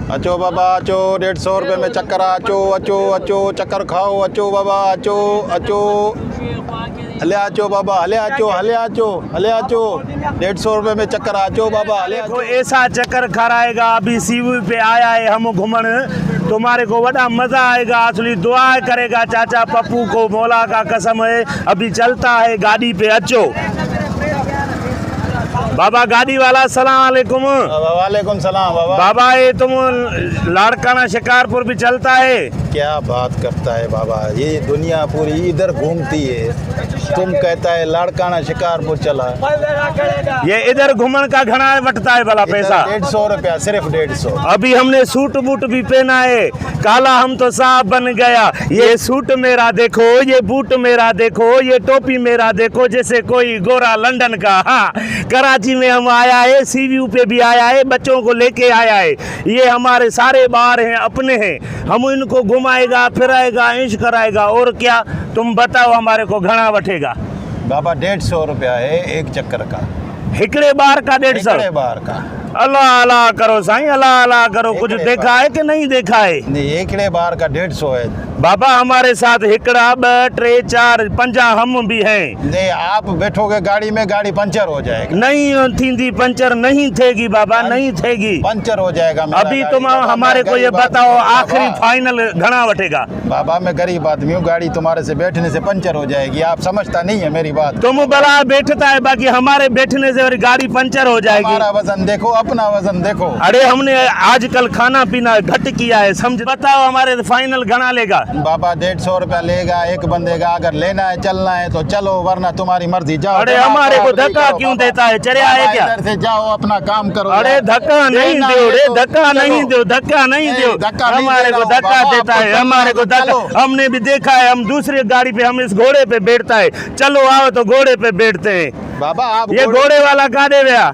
अचो बाबा अचो, 150 रुपये में चक्कर अचो अचो अचो, चक्कर खाओ, अचो बाबा अचो अचो, हले अचो बाबा, हले अचो हले अचो हले अचो, 150 रुपये में चक्कर अचो बाबा, हले देखो ऐसा चक्कर खराएगा। अभी सीवी पे आया है हम घूमन, तुम्हारे को बड़ा मजा आएगा। असली दुआ करेगा चाचा पप्पू को, मौला का कसम है। अभी चलता है गाड़ी पे, अचो बाबा। गाड़ी वाला सलाम अलैकुम। वालेकुम सलाम बाबा। बाबा ये तुम लाड़काना शिकारपुर भी चलता है? क्या बात करता है बाबा, ये दुनिया पूरी इधर घूमती है, तुम कहता है लाड़काना शिकारपुर चला। ये इधर घूमन का घना बटता है भला पैसा? 150 रुपया, सिर्फ 150। अभी हमने सूट बूट भी पहना है, काला हम तो साहब बन गया। ये सूट मेरा देखो, ये बूट मेरा देखो, ये टोपी मेरा देखो, जैसे कोई गोरा लंदन का। हाँ, कराची में हम आया है, सीवी पे भी आया है, बच्चों को लेके आया है। ये हमारे सारे बाहर हैं, अपने हैं, हम इनको घुमाएगा फिराएगा, इंश कराएगा। और क्या तुम बताओ हमारे को घना बटेगा? बाबा 150 रुपया है एक चक्कर का, हिकड़े बार का 150? बार का। अल्लाह अल्लाह करो साईं, अल्लाह अल्लाह करो। कुछ देखा है कि नहीं देखा है? नहीं, एकड़े बार का 150 है बाबा। हमारे साथ हिकड़ा 2 3 4 5 हम भी हैं। नहीं, आप बैठोगे गाड़ी में, गाड़ी पंचर हो जाएगी। नहीं थींदी पंचर, नहीं थेगी बाबा, नहीं थेगी, पंचर हो जाएगा। अभी तुम हमारे को ये बताओ आखिरी फाइनल घना बटेगा? बाबा मैं गरीब आदमी हूँ, गाड़ी तुम्हारे से बैठने से पंचर हो जाएगी, आप समझता नहीं है मेरी बात। तुम बड़ा बैठता है, बाकी हमारे बैठने से गाड़ी पंचर हो जाएगी। हमारा वजन देखो, अपना वजन देखो। अरे हमने आजकल खाना पीना घट किया है, समझ। बताओ हमारे फाइनल घना लेगा? बाबा 150 रुपया लेगा एक बंदे का, अगर लेना है चलना है तो चलो, वरना तुम्हारी मर्जी, जाओ। अरे हमारे को धक्का क्यों देता है? चले आए क्या? इधर से जाओ, अपना काम करो। अरे धक्का नहीं दो रे, धक्का नहीं दो, धक्का नहीं दो। हमारे को धक्का देता है, हमारे को धक्का। हमने भी देखा है, हम दूसरी गाड़ी पे, हम इस घोड़े पे बैठता है। चलो आओ तो घोड़े पे बैठते हैं। बाबा आप ये घोड़े वाला कहाँ दे गया?